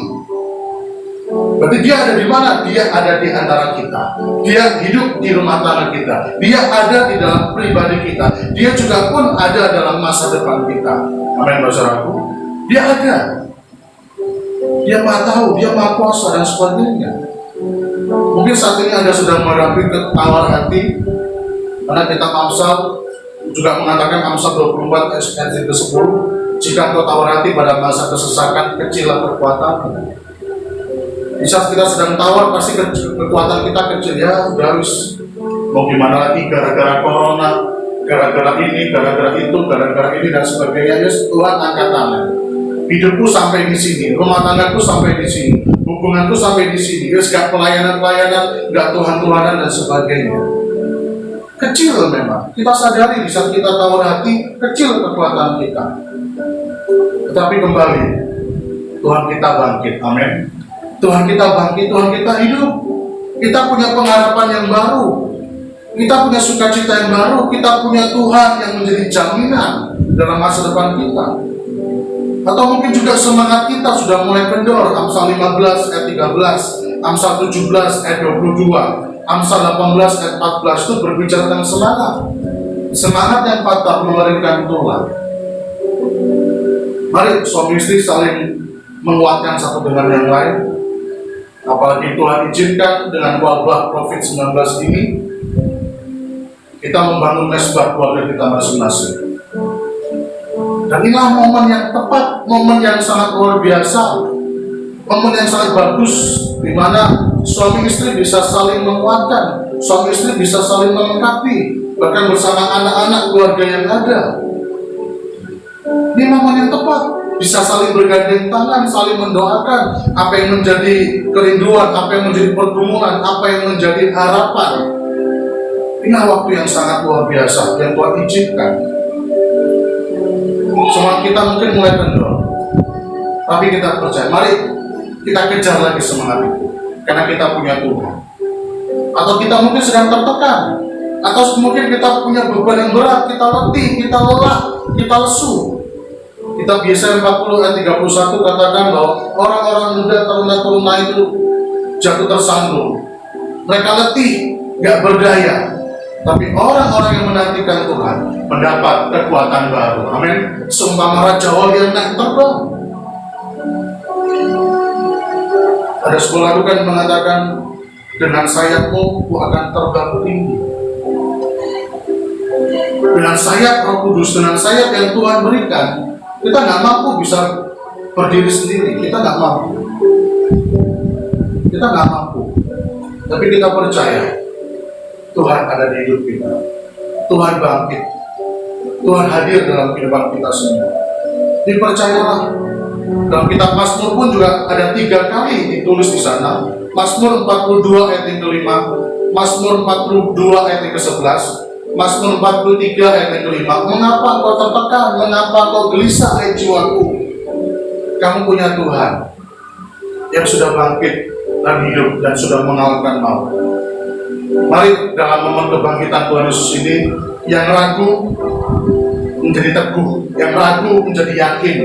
Berarti dia ada di mana? Dia ada di antara kita. Dia hidup di rumah tangga kita. Dia ada di dalam pribadi kita. Dia juga pun ada dalam masa depan kita. Amin, saudaraku. Dia ada. Dia maha tahu, dia maha kuasa dan sebagainya. Mungkin saat ini Anda sedang menghadapi ketawar hati, karena kitab Amsal juga mengatakan Amsal 24 ayat ke-10, jika engkau tawar hati pada masa kesesakan, kecillah kekuatan. Di saat kita sedang tawar, pasti kekuatan kita kecil. Ya udah wis, mau gimana lagi, gara-gara corona, gara-gara ini, gara-gara itu, gara-gara ini dan sebagainya. Yes, Tuhan angkat tangan. Hidupku sampai di sini, rumah tanggaku sampai di sini, hubunganku sampai di sini. Yes, gak pelayanan-pelayanan, gak Tuhan-Tuhanan dan sebagainya. Kecil memang. Kita sadari di saat kita tawar hati, kecil kekuatan kita. Tetapi kembali, Tuhan kita bangkit. Amin. Tuhan kita bangkit, Tuhan kita hidup. Kita punya pengharapan yang baru. Kita punya sukacita yang baru. Kita punya Tuhan yang menjadi jaminan dalam masa depan kita. Atau mungkin juga semangat kita sudah mulai kendor. Amsal 15 ayat 13, Amsal 17 ayat 22, Amsal 18 ayat 14 itu berbicara tentang semangat. Semangat yang patah mengeluarkan Tuhan. Mari suami istri saling menguatkan satu dengan yang lain. Apalagi Tuhan izinkan dengan wabah COVID-19 ini, kita membangun mesbah keluarga kita masing-masing. Dan inilah momen yang tepat, momen yang sangat luar biasa, momen yang sangat bagus, di mana suami istri bisa saling menguatkan, suami istri bisa saling melengkapi, bahkan bersama anak-anak keluarga yang ada. Ini momen yang tepat. Bisa saling bergandeng tangan, saling mendoakan apa yang menjadi kerinduan, apa yang menjadi pergumulan, apa yang menjadi harapan. Ini waktu yang sangat luar biasa yang Tuhan izinkan. Semua kita mungkin mulai kendor, tapi kita percaya. Mari kita kejar lagi semangat itu, karena kita punya Tuhan. Atau kita mungkin sedang tertekan, atau mungkin kita punya beban yang berat, kita letih, kita lelah, kita lesu. Kita biasa 40 ayat 31 katakan bahwa orang-orang muda, teruna-teruna itu jatuh tersandung. Mereka letih, gak berdaya. Tapi orang-orang yang menantikan Tuhan mendapat kekuatan baru. Amin. Seumpama Raja Wali yang naik terbang. Ada sebuah lagu kan mengatakan, dengan sayapmu ku akan terbang tinggi. Dengan sayap Roh Kudus, dengan sayap yang Tuhan berikan, kita nggak mampu bisa berdiri sendiri. Kita nggak mampu. Tapi kita percaya Tuhan ada di hidup kita. Tuhan bangkit. Tuhan hadir dalam kehidupan kita semua. Dipercayalah. Dalam kitab Mazmur pun juga ada 3 kali ditulis di sana. Mazmur 42 ayat yang ke-5, Mazmur 42 ayat yang ke-11, Mazmur 43 ayat yang ke-5. Mengapa kau tertekan? Mengapa kau gelisah, hai jiwaku? Kamu punya Tuhan yang sudah bangkit dan hidup dan sudah mengalahkan maut. Mari dalam momen kebangkitan Tuhan Yesus ini, yang ragu menjadi teguh, yang ragu menjadi yakin,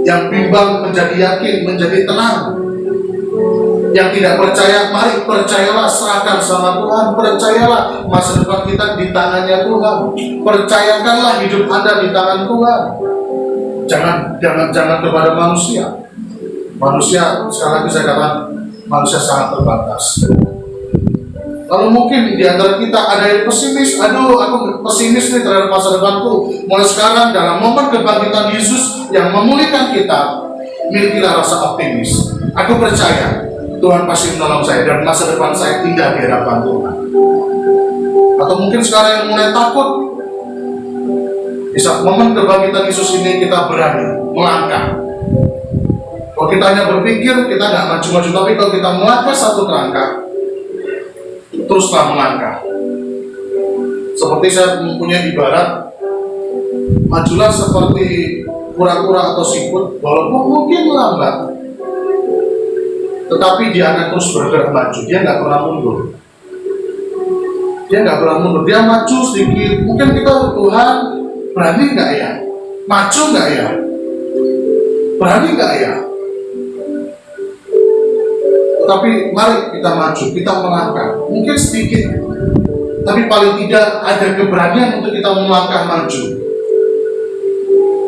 yang bimbang menjadi yakin, menjadi tenang. Yang tidak percaya, mari percayalah, serahkan sama Tuhan. Percayalah masa depan kita di tangannya Tuhan. Percayakanlah hidup Anda di tangan Tuhan. Jangan kepada manusia. Manusia, sekali lagi saya katakan, manusia sangat terbatas. Lalu mungkin di antara kita ada yang pesimis, aduh aku pesimis nih terhadap masa depanku. Mulai sekarang dalam momen kebangkitan Yesus yang memulihkan kita, milikilah rasa optimis. Aku percaya Tuhan pasti menolong saya dan masa depan saya indah di hadapan Tuhan. Atau mungkin sekarang yang mulai takut, di saat momen kebangkitan Yesus ini kita berani melangkah. Kalau kita hanya berpikir, kita nggak maju-maju, tapi kalau kita melangkah satu langkah, teruslah melangkah. Seperti saya mempunyai ibarat, majulah seperti kura-kura atau siput, walaupun mungkin lambat, tetapi dia akan terus bergerak maju. Dia nggak pernah mundur. Dia maju sedikit. Mungkin kita, Tuhan, berani nggak ya? Maju nggak ya? Berani nggak ya? Tapi mari kita maju, kita melangkah. Mungkin sedikit, tapi paling tidak ada keberanian untuk kita melangkah maju.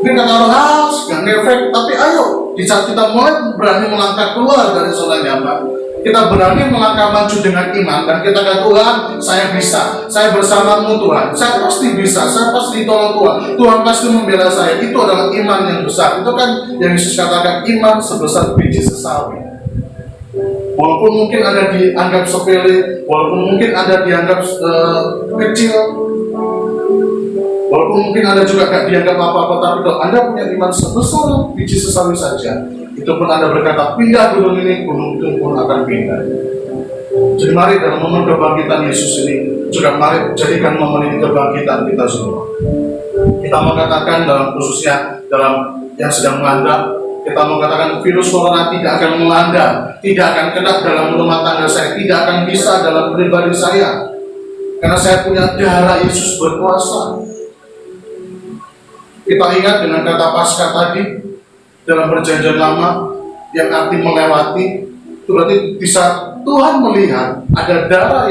Mungkin kata orang, nggak ngefek, tapi ayo, di saat kita mulai berani melangkah keluar dari zona nyaman, kita berani melangkah maju dengan iman, dan kita kata, Tuhan, saya bisa, saya bersamamu Tuhan, saya pasti bisa, saya pasti ditolong Tuhan, Tuhan pasti membela saya. Itu adalah iman yang besar. Itu kan yang Yesus katakan, iman sebesar biji sesawi. Walaupun mungkin ada dianggap sepele, walaupun mungkin ada dianggap kecil, walaupun mungkin ada juga gak dianggap apa-apa, tapi kalau Anda punya iman sebesar biji sesawi saja, itu pun Anda berkata, pindah gunung ini, gunung itu pun akan pindah. Jadi mari dalam momen kebangkitan Yesus ini, juga mari jadikan momen ini kebangkitan kita semua. Kita mengatakan dalam khususnya dalam yang sedang melanda, kita mengatakan virus corona tidak akan melanda, tidak akan kena dalam rumah tangga saya, tidak akan bisa dalam pribadi saya, karena saya punya darah Yesus berkuasa. Kita ingat dengan kata Paskah tadi dalam perjanjian lama yang arti melewati, itu berarti bisa Tuhan melihat ada darah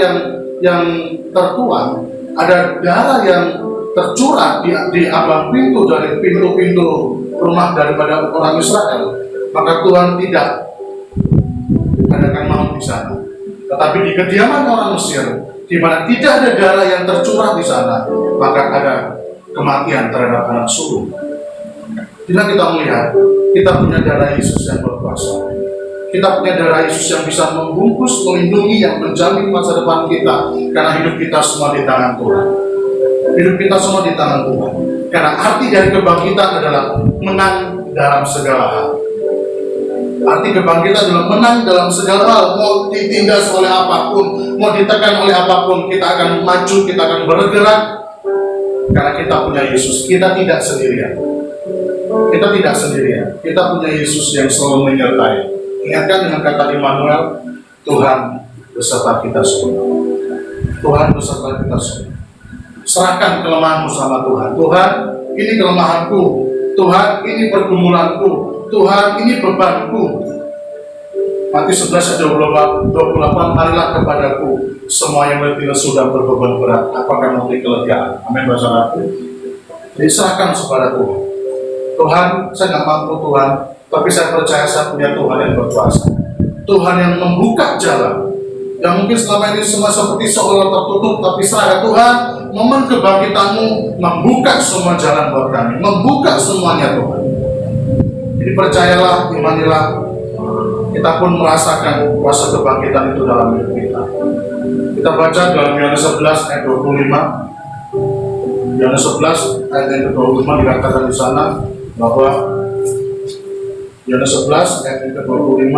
yang tertuang, ada darah yang tercurah di ambang pintu dari pintu-pintu rumah daripada orang Israel, maka Tuhan tidak adakan maut di sana. Tetapi di kediaman orang Mesir, di mana tidak ada darah yang tercurah di sana, maka ada kematian terhadap anak sulung. Bila kita melihat, kita punya darah Yesus yang berkuasa. Kita punya darah Yesus yang bisa membungkus, melindungi, yang menjamin masa depan kita, karena hidup kita semua di tangan Tuhan. Hidup kita semua di tangan Tuhan. Karena arti dari kebangkitan adalah menang dalam segala hal. Arti kebangkitan adalah menang dalam segala hal. Mau ditindas oleh apapun, mau ditekan oleh apapun, kita akan maju, kita akan bergerak. Karena kita punya Yesus. Kita tidak sendirian. Kita tidak sendirian. Kita punya Yesus yang selalu menyertai. Ingatkan dengan kata Immanuel, Tuhan beserta kita semua. Tuhan beserta kita semua. Serahkan kelemahanmu sama Tuhan. Tuhan, ini kelemahanku. Tuhan, ini pergumulanku. Tuhan, ini bebanku. Matius 11 ayat 28, marilah kepadaku semua yang letih lesu dan berbeban berat, apakah memberi kelegaan. Amin, saudaraku. Jadi serahkan kepada Tuhan. Tuhan, saya nggak mampu Tuhan, tapi saya percaya saya punya Tuhan yang berkuasa. Tuhan yang membuka jalan. Yang mungkin selama ini semua seperti seolah tertutup, tapi serahkan Tuhan, momen kebangkitanmu membuka semua jalan buat kami, membuka semuanya Tuhan. Jadi percayalah, imanilah, kita pun merasakan kuasa kebangkitan itu dalam hidup kita. Kita baca dalam Yohanes 11 ayat 25. Yohanes 11 ayat yang ke-25 dikatakan di sana bahwa Yohanes 11 ayat yang ke-25,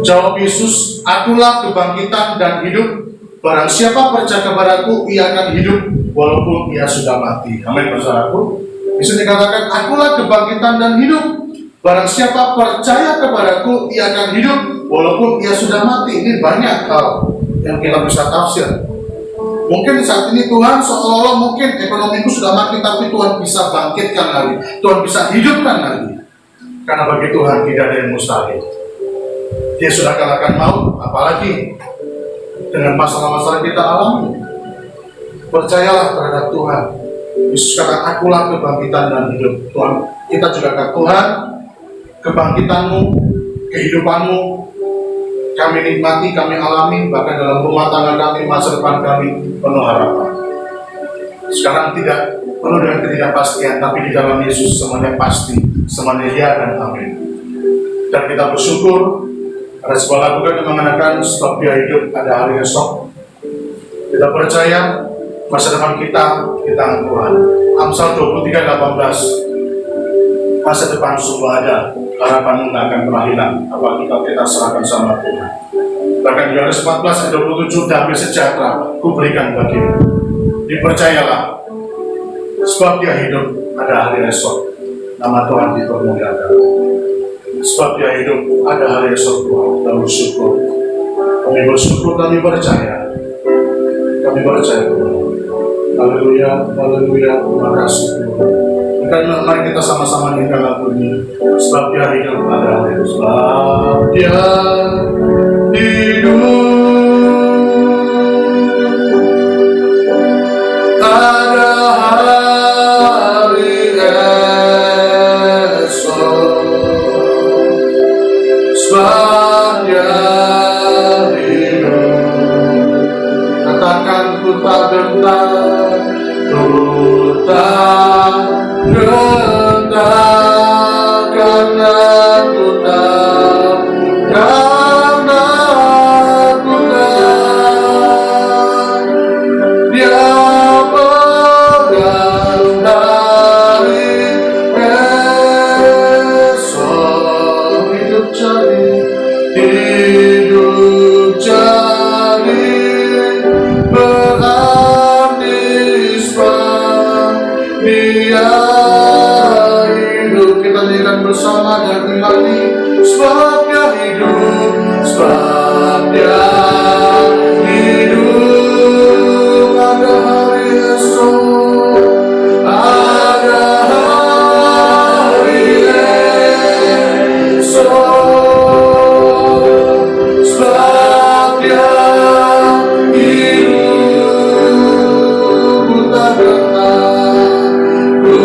jawab Yesus, akulah kebangkitan dan hidup. Barang siapa percaya kepadaku, ia akan hidup walaupun ia sudah mati. Amin, saudaraku. Bisa dikatakan, akulah kebangkitan dan hidup. Barang siapa percaya kepadaku, ia akan hidup walaupun ia sudah mati. Ini banyak hal yang kita bisa tafsir. Mungkin saat ini Tuhan seolah-olah mungkin ekonomiku sudah mati, tapi Tuhan bisa bangkitkan lagi. Tuhan bisa hidupkan lagi. Karena bagi Tuhan tidak ada yang mustahil. Dia sudah kalahkan maut, apalagi dengan masalah-masalah kita alami. Percayalah terhadap Tuhan. Yesus kata, akulah kebangkitan dan hidup. Tuhan, kita juga kata, Tuhan, kebangkitanmu, kehidupanmu, kami nikmati, kami alami, bahkan dalam rumah tangga kami, masa depan kami penuh harapan. Sekarang tidak penuh dengan ketidakpastian, tapi di dalam Yesus semuanya pasti, semuanya ya dan amin. Dan kita bersyukur ada sebuah lagu yang mengatakan sebab dia hidup ada hari esok. Kita percaya masa depan kita di tangan Tuhan. Amsal 23:18, masa depan sungguh ada, harapan tidak akan pernah hilang apabila kita serahkan sama Tuhan. Bahkan di Yohanes 14:27, damai sejahtera kuberikan bagimu. Dipercayalah, sebab dia hidup ada hari esok, nama Tuhan dipermuliakan. Sebab dia hidup ada hari esok, Tuhan, dan bersyukur. Kami bersyukur, kami percaya Tuhan. Haleluya, haleluya, terima kasih Tuhan. Dan mari kita sama-sama nyanyikan lagu ini. Sebab dia hidup ada hari esok. Sebab dia hidup ada hari esok. Sebab dia hidup. Katakan ku tak gentar, ku tak gentar, karena ku tak, karena ku tak. Dia menggandari esok. Hidup jadi berarti sebab dia hidup. Kita nyanyikan bersama dan kembali. Sebab dia hidup, sebab dia hidup ada hari esok, ada hari esok. Sebab dia hidup, ku tak gentar, ku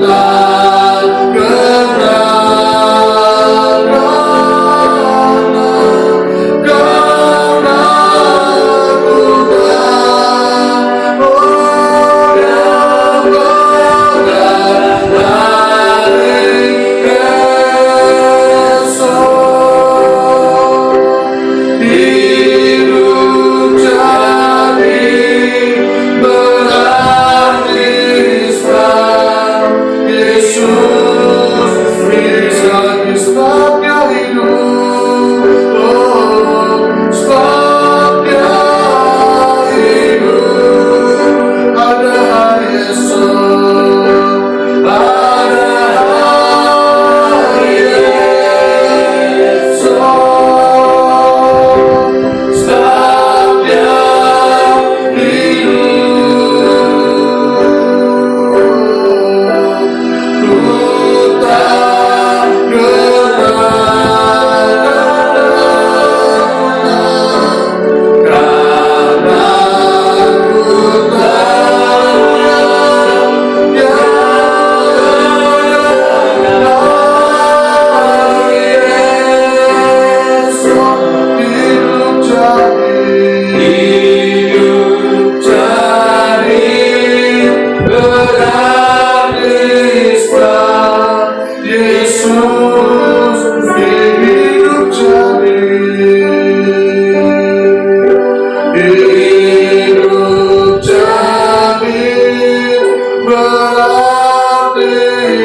tak gentar, karena ku tak, oh yang menggandari esok. Hidup jadi berarti sebab Yesus bisa, sebab dia hidup. Oh, sebab dia hidup ada hari esok, ada hari esok. Sebab dia hidup, ku tak hidup jadi berarti sebab Yesus hidup jadi, hidup jadi berarti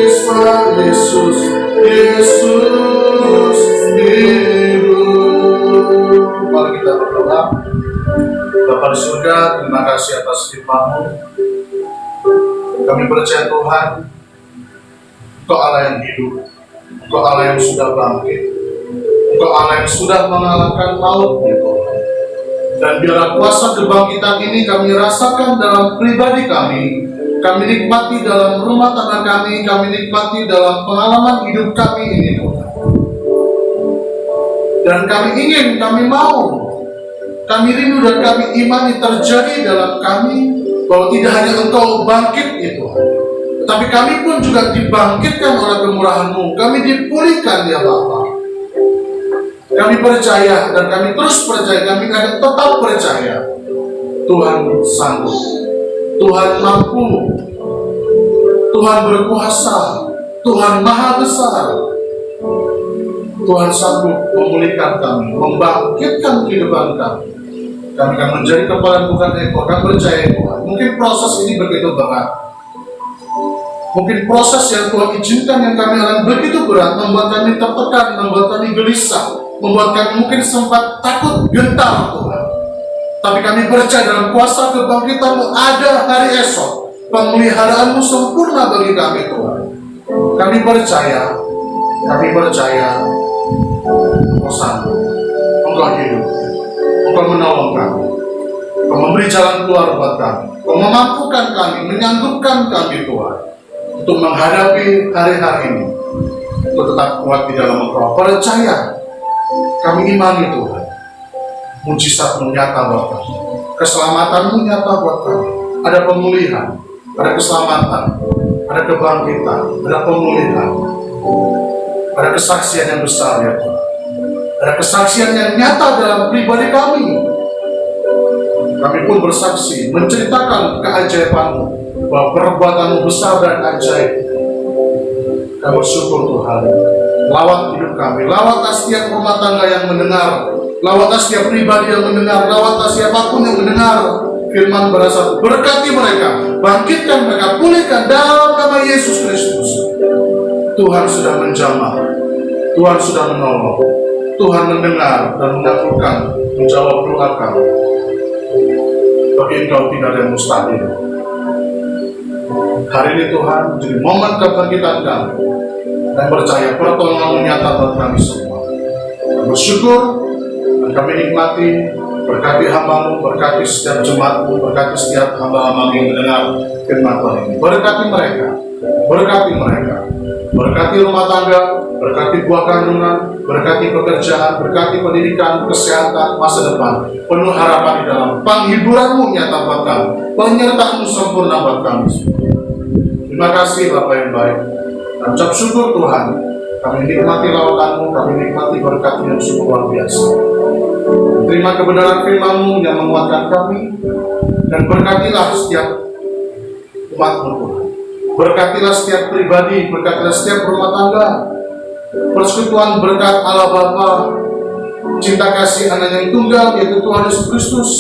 sebab Yesus, Yesus hidup. Mari kita berdoa. Bapa di surga, terima kasih atas firman-Mu. Kami percaya Tuhan, Engkau Allah yang hidup, Engkau Allah yang sudah bangkit, Engkau Allah yang sudah mengalahkan maut, ya Tuhan. Dan biarlah kuasa kebangkitan ini kami rasakan dalam pribadi kami nikmati dalam rumah tangga kami nikmati dalam pengalaman hidup kami ini Tuhan. Dan kami ingin, kami mau, kami rindu dan kami imani terjadi dalam kami bahwa tidak hanya Engkau bangkit ya Tuhan, tetapi kami pun juga dibangkitkan oleh kemurahan-Mu, kami dipulihkan ya Bapa. Kami percaya dan kami terus percaya, kami akan tetap percaya Tuhan sanggup, Tuhan mampu, Tuhan berkuasa, Tuhan maha besar. Tuhan sanggup memulihkan kami, membangkitkan kehidupan kami. Kami akan menjadi kepala bukan ekor. Kami percaya Tuhan. Mungkin proses ini begitu berat. Mungkin proses yang Tuhan izinkan yang kami alami begitu berat, membuat kami tertekan, membuat kami gelisah, membuat kami mungkin sempat takut, gentar Tuhan. Tapi kami percaya dalam kuasa kebangkitan-Mu ada hari esok. Pemeliharaanmu sempurna bagi kami Tuhan. Kami percaya Engkau sanggup, Engkau hidup, Engkau menolong kami, Engkau memberi jalan keluar buat kami, Engkau memampukan kami, menyanggupkan kami Tuhan untuk menghadapi hari-hari ini. Engkau tetap kuat di dalam Engkau. Percaya, kami imani Tuhan, mujizat-Mu nyata buat kami, keselamatan-Mu nyata buat kami. Ada pemulihan, ada keselamatan, ada kebangkitan, ada pemulihan, ada kesaksian yang besar ya Tuhan. Ada kesaksian yang nyata dalam pribadi kami. Kami pun bersaksi, menceritakan keajaiban-Mu, bahwa perbuatan-Mu besar dan ajaib. Kami bersyukur Tuhan. Lawat hidup kami, lawatlah setiap rumah tangga yang mendengar, lawatlah setiap pribadi yang mendengar, lawatlah siapapun yang mendengar firman berasal. Berkati mereka, bangkitkan mereka, pulihkan dalam nama Yesus Kristus. Tuhan sudah menjamah, Tuhan sudah menolong, Tuhan mendengar dan mengabulkan, menjawab doa kami. Bagi Engkau tidak ada yang mustahil. Hari ini Tuhan menjadi momen kebangkitan kami, dan percaya pertolongan-Mu nyata buat kami semua. Bersyukur dan kami nikmati. Berkati hamba-Mu, berkati setiap jemaat-Mu, berkati setiap hamba-hamba yang mendengar firman Tuhan ini. Berkati mereka, berkati rumah tangga, berkati buah kandungan, berkati pekerjaan, berkati pendidikan, kesehatan, masa depan. Penuh harapan di dalam penghiburan-Mu nyata buat kami, penyertaan-Mu sempurna buat kami. Terima kasih Bapa yang baik. Dan ucap syukur Tuhan, kami nikmati lawatan-Mu, kami nikmati berkat yang sungguh luar biasa. Terima kebenaran firman-Mu yang menguatkan kami, dan berkatilah setiap umat-Mu Tuhan. Berkatilah setiap pribadi, berkatilah setiap rumah tangga. Persekutuan berkat Allah Bapa, cinta kasih Anak yang tunggal yaitu Tuhan Yesus Kristus,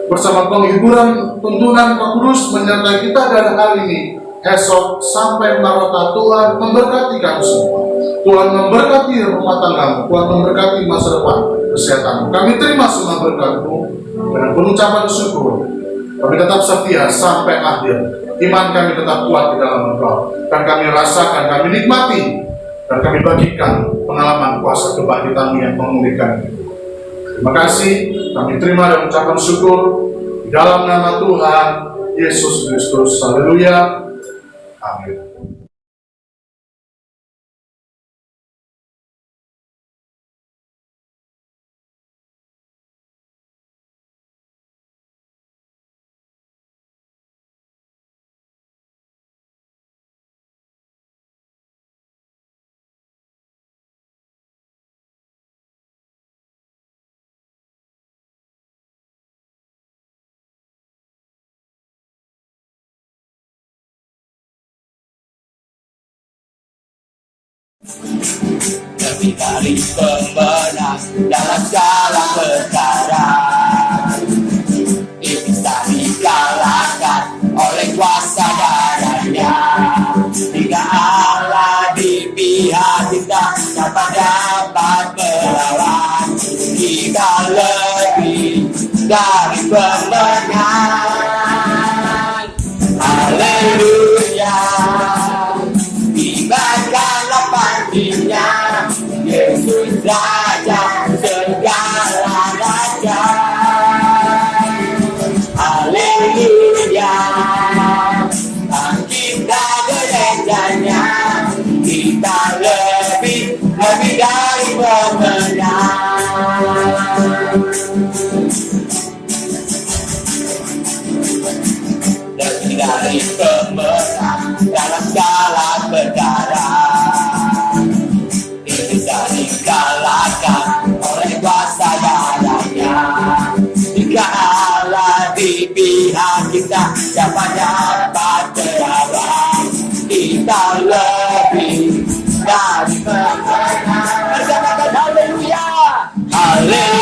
bersama penghiburan tuntunan Roh Kudus menyertai kita dari hari ini, esok sampai marota. Tuhan memberkati kami semua. Tuhan memberkati rumah tanggamu, Tuhan memberkati masa depan kesehatanmu. Kami terima semua berkat-Mu dengan pengucapan syukur. Kami tetap setia sampai akhir. Iman kami tetap kuat di dalam Engkau, dan kami rasakan, kami nikmati, dan kami bagikan pengalaman kuasa kebangkitan-Mu yang memulihkan. Terima kasih, kami terima dan ucapan syukur di dalam nama Tuhan Yesus Kristus. Haleluya. Amin. Lebih dari pemenang dalam segala perkara, iblis tak dikalahkan oleh kuasa darahnya. Jika Allah di pihak kita, siapa dapat melawan? Kita lebih dari pemenang. Haleluya. Ibaratkanlah pantinya, Yesus Raja segala raja. Haleluya. Kita gerejanya, kita lebih dari pemenang. Lebih dari pemenang dalam segala perkara, iblis tak dikalahkan Haleluya.